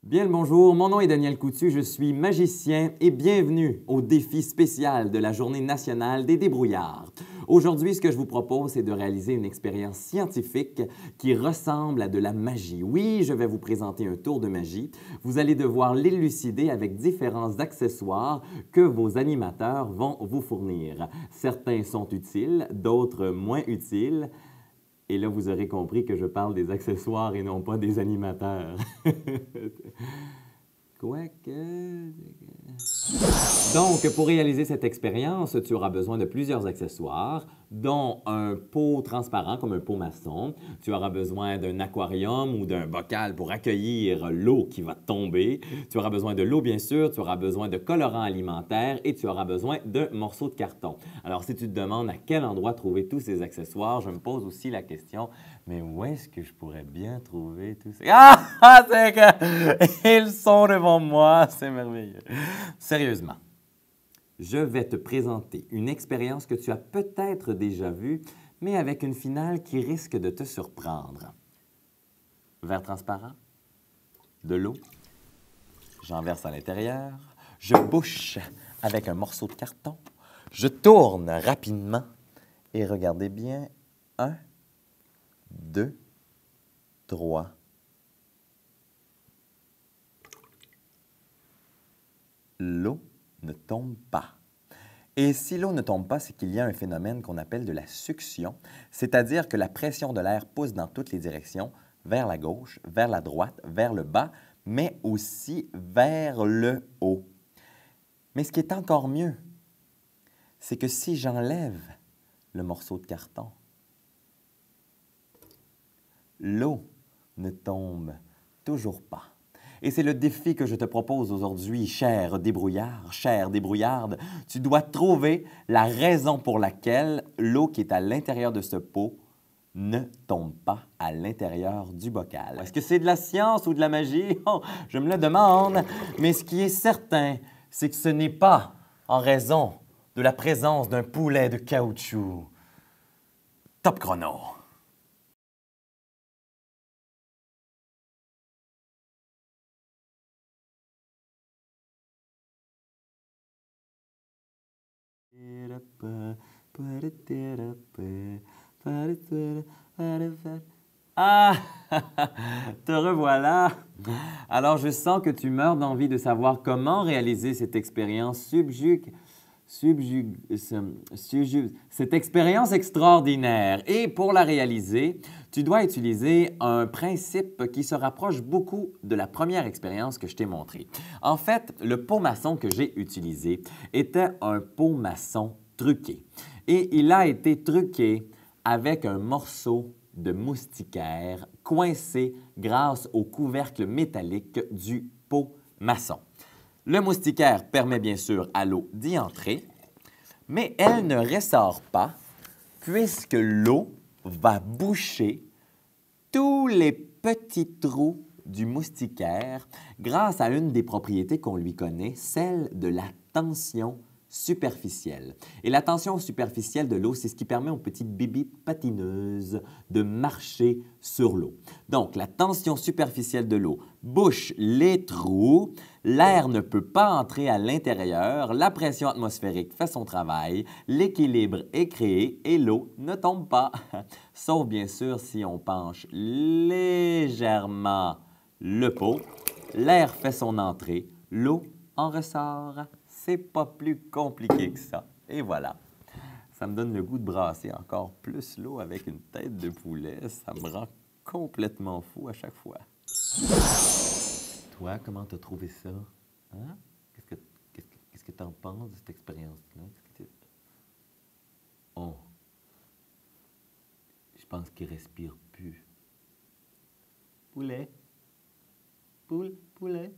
Bien le bonjour, mon nom est Daniel Coutu, je suis magicien et bienvenue au défi spécial de la Journée nationale des débrouillards. Aujourd'hui, ce que je vous propose, c'est de réaliser une expérience scientifique qui ressemble à de la magie. Oui, je vais vous présenter un tour de magie. Vous allez devoir l'élucider avec différents accessoires que vos animateurs vont vous fournir. Certains sont utiles, d'autres moins utiles. Et là, vous aurez compris que je parle des accessoires et non pas des animateurs. Quoique... Donc, pour réaliser cette expérience, tu auras besoin de plusieurs accessoires, dont un pot transparent comme un pot maçon. Tu auras besoin d'un aquarium ou d'un bocal pour accueillir l'eau qui va tomber. Tu auras besoin de l'eau, bien sûr. Tu auras besoin de colorants alimentaires et tu auras besoin d'un morceau de carton. Alors, si tu te demandes à quel endroit trouver tous ces accessoires, je me pose aussi la question, mais où est-ce que je pourrais bien trouver tous ces... Ah! C'est que... Ils sont devant moi! C'est merveilleux! Sérieusement. Je vais te présenter une expérience que tu as peut-être déjà vue, mais avec une finale qui risque de te surprendre. Verre transparent, de l'eau, j'en verse à l'intérieur, je bouche avec un morceau de carton, je tourne rapidement et regardez bien, 1, 2, 3. L'eau ne tombe pas. Et si l'eau ne tombe pas, c'est qu'il y a un phénomène qu'on appelle de la succion, c'est-à-dire que la pression de l'air pousse dans toutes les directions, vers la gauche, vers la droite, vers le bas, mais aussi vers le haut. Mais ce qui est encore mieux, c'est que si j'enlève le morceau de carton, l'eau ne tombe toujours pas. Et c'est le défi que je te propose aujourd'hui, cher débrouillard, chère débrouillarde. Tu dois trouver la raison pour laquelle l'eau qui est à l'intérieur de ce pot ne tombe pas à l'intérieur du bocal. Est-ce que c'est de la science ou de la magie? Oh, je me le demande. Mais ce qui est certain, c'est que ce n'est pas en raison de la présence d'un poulet de caoutchouc. Top chrono! Ah! Te revoilà! Alors, je sens que tu meurs d'envie de savoir comment réaliser cette expérience cette expérience extraordinaire. Et pour la réaliser, tu dois utiliser un principe qui se rapproche beaucoup de la première expérience que je t'ai montrée. En fait, le pot maçon que j'ai utilisé était un pot maçon truqué. Et il a été truqué avec un morceau de moustiquaire coincé grâce au couvercle métallique du pot maçon. Le moustiquaire permet bien sûr à l'eau d'y entrer, mais elle ne ressort pas puisque l'eau va boucher tous les petits trous du moustiquaire grâce à une des propriétés qu'on lui connaît, celle de la tension superficielle. Et la tension superficielle de l'eau, c'est ce qui permet aux petites bébites patineuses de marcher sur l'eau. Donc, la tension superficielle de l'eau bouche les trous, l'air ne peut pas entrer à l'intérieur, la pression atmosphérique fait son travail, l'équilibre est créé et l'eau ne tombe pas. Sauf bien sûr si on penche légèrement le pot, l'air fait son entrée, l'eau en ressort. C'est pas plus compliqué que ça. Et voilà. Ça me donne le goût de brasser encore plus l'eau avec une tête de poulet. Ça me rend complètement fou à chaque fois. Toi, comment t'as trouvé ça? Hein? Qu'est-ce que t'en penses de cette expérience-là? Oh, je pense qu'il respire plus. Poulet? Poulet?